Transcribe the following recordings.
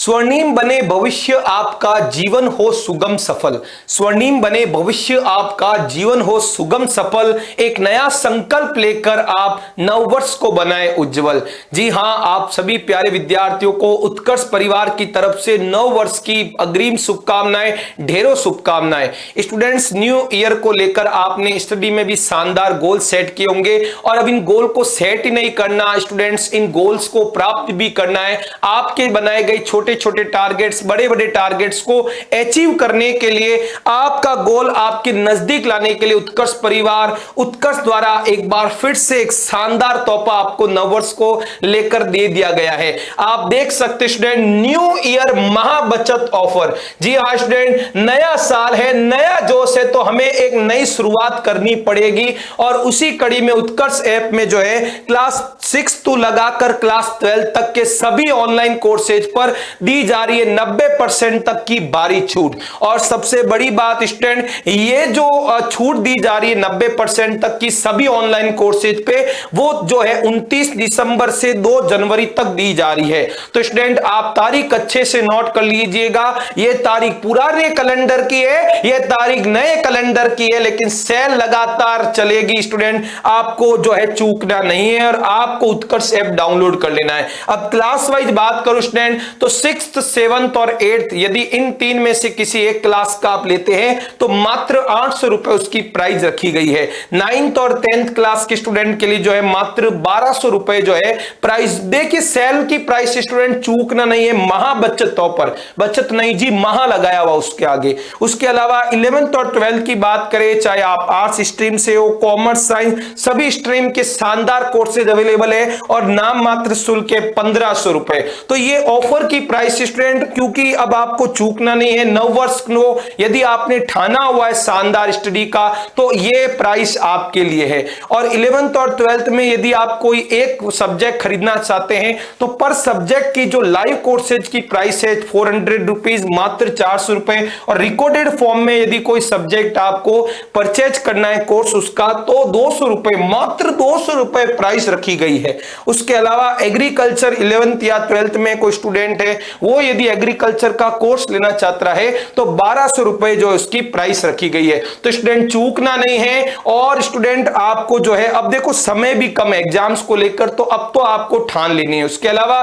स्वर्णिम बने भविष्य आपका, जीवन हो सुगम सफल। स्वर्णिम बने भविष्य आपका, जीवन हो सुगम सफल। एक नया संकल्प लेकर आप नववर्ष को बनाए उज्जवल। जी हां, आप सभी प्यारे विद्यार्थियों को उत्कर्ष परिवार की तरफ से नववर्ष की अग्रिम शुभकामनाएं, ढेरों शुभकामनाएं। स्टूडेंट्स, न्यू ईयर को लेकर आपने स्टडी में भी शानदार गोल सेट किए होंगे और अब इन गोल को सेट ही नहीं करना स्टूडेंट्स, इन गोल्स को प्राप्त भी करना है। आपके बनाए गए छोटे छोटे टारगेट्स, बड़े बड़े टारगेट्स को अचीव करने के लिए, आपका गोल आपके नजदीक लाने के लिए उत्कर्ष परिवार, उत्कर्ष द्वारा एक बार फिर से एक शानदार तोहफा आपको नववर्ष को लेकर दे दिया गया है। आप देख सकते स्टूडेंट, न्यू ईयर महाबचत ऑफर। जी हां स्टूडेंट, नया साल है, नया जोश है, तो हमें एक नई शुरुआत करनी पड़ेगी और उसी कड़ी में उत्कर्ष ऐप में जो है क्लास 6 to लगाकर क्लास 12 तक के सभी ऑनलाइन कोर्सेज पर दी जा रही है 90% तक की भारी छूट। और सबसे बड़ी बात स्टूडेंट, ये जो छूट दी जा रही है 90% तक की सभी ऑनलाइन कोर्सेज पे, वो जो है 29 दिसंबर से 2 जनवरी तक दी जा रही है। तो स्टूडेंट, आप तारीख अच्छे से नोट कर लीजिएगा। ये तारीख पुराने कैलेंडर की है, ये तारीख नए कैलेंडर की है, लेकिन सेल लगातार चलेगी स्टूडेंट। आपको जो है चूकना नहीं है और आपको उत्कर्ष ऐप डाउनलोड कर लेना है। अब क्लास वाइज बात करूं स्टूडेंट, तो 6th, 7th और 8th, यदि इन तीन में से किसी एक क्लास का आप लेते हैं तो मात्र 800 रुपए उसकी प्राइस रखी गई है। 9th और 10th क्लास के स्टूडेंट के लिए जो है मात्र 1200 रुपए जो है प्राइस। देखिए, सेल की प्राइस स्टूडेंट चूकना नहीं है, महा बचत पर बचत नहीं जी, महा लगाया हुआ उसके आगे। उसके अलावा 11th और 12th की बात करें, चाहे आप आर्ट्स स्ट्रीम से हो, कॉमर्स, साइंस, सभी स्ट्रीम के शानदार कोर्सेज अवेलेबल है और नाम मात्र शुल्क है 1500 रुपए। तो ये ऑफर की प्राइस स्टूडेंट, क्योंकि अब आपको चूकना नहीं है। नववर्ष को यदि आपने ठाना हुआ है शानदार स्टडी का, तो ये प्राइस आपके लिए है। और 11th और 12th में यदि आप कोई एक सब्जेक्ट खरीदना चाहते हैं तो पर सब्जेक्ट की जो लाइव कोर्सेज की प्राइस है 400 रुपीज, मात्र 400 रुपए। और रिकॉर्डेड फॉर्म में यदि कोई सब्जेक्ट आपको परचेज करना है कोर्स उसका, तो 200 रुपए, मात्र 200 रुपए प्राइस रखी गई है। उसके अलावा एग्रीकल्चर 11th या 12th में कोई स्टूडेंट है, वो यदि एग्रीकल्चर का कोर्स लेना चाहता है तो 1200 रुपए जो उसकी प्राइस रखी गई है। तो स्टूडेंट चूकना नहीं है। और स्टूडेंट, आपको जो है अब देखो समय भी कम है एग्जाम्स को लेकर, तो अब तो आपको ठान लेनी है। उसके अलावा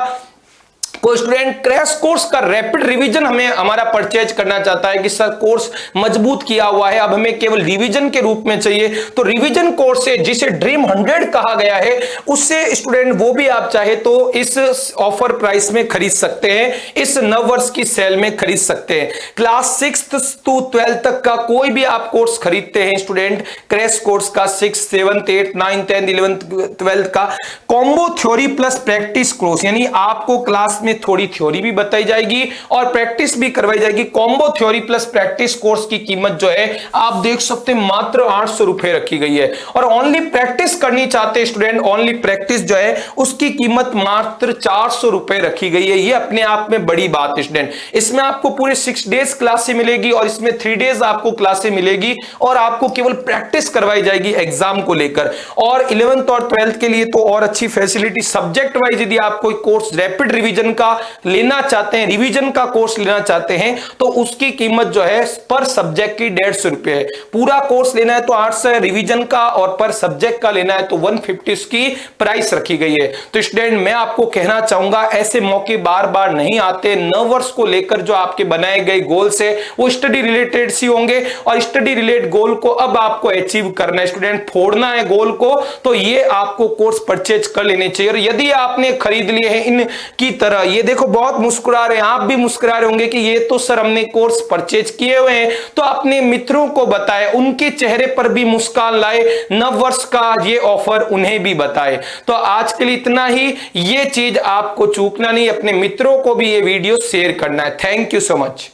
कोई स्टूडेंट क्रैश कोर्स का रैपिड रिवीजन हमें हमारा परचेज करना चाहता है कि सर कोर्स मजबूत किया हुआ है, अब हमें केवल रिवीजन के रूप में चाहिए, तो रिवीजन कोर्स है जिसे ड्रीम 100 कहा गया है, उससे स्टूडेंट वो भी आप चाहे तो इस ऑफर प्राइस में खरीद सकते हैं, इस नववर्ष की सेल में खरीद सकते हैं। क्लास 6th to 12th तक का कोई भी आप कोर्स खरीदते हैं स्टूडेंट, क्रैश कोर्स का 6th, 7th, 8th, 9th, 10th, 11th, 12th का combo theory plus practice course, यानी आपको क्लास में थोड़ी थ्योरी भी बताई जाएगी और प्रैक्टिस भी करवाई जाएगी। Combo theory plus practice course की कीमत जो है आप देख सकते हैं मात्र 800 रुपए रखी गई है। और ओनली प्रैक्टिस करनी चाहते स्टूडेंट, ओनली प्रैक्टिस जो है उसकी कीमत मात्र 400 रुपए रखी गई है। ये अपने आप में बड़ी बात है स्टूडेंट। इसमें आपको पूरे 6 डेज क्लासें मिलेगी और इसमें 3 डेज आपको क्लासें मिलेगी और आपको केवल प्रैक्टिस करवाई जाएगी एग्जाम को लेकर। और 11th और 12th के लिए तो और अच्छी फैसिलिटी, सब्जेक्ट वाइज यदि आप कोई कोर्स रैपिड रिवीजन का लेना चाहते हैं, रिवीजन का कोर्स लेना चाहते हैं, तो उसकी कीमत जो है पर सब्जेक्ट की 150 रुपए है। पूरा कोर्स लेना है तो 800 है, रिवीजन का और पर सब्जेक्ट का लेना है तो 150 की प्राइस रखी गई है। तो स्टूडेंट, मैं आपको कहना चाहूंगा ऐसे मौके बार बार नहीं आते। नववर्ष को लेकर जो आपके बनाए गए गोल्स है वो स्टडी रिलेटेड सी होंगे और स्टडी रिलेटेड गोल को अब आपको अचीव करना है स्टूडेंट, फोड़ना है गोल को, तो ये आपको कोर्स परचेज कर लेने चाहिए। और यदि आपने खरीद लिए हैं इनकी तरह, ये देखो बहुत मुस्कुरा रहे हैं, आप भी मुस्कुरा रहे होंगे कि ये तो सर हमने कोर्स परचेज किए हुए हैं, तो अपने मित्रों को बताएं, उनके चेहरे पर भी मुस्कान लाए, नववर्ष का ये ऑफर उन्हें भी बताएं। तो आज के लिए इतना ही, ये चीज आपको चूकना नहीं, अपने मित्रों को भी ये वीडियो शेयर करना है। Thank you so much.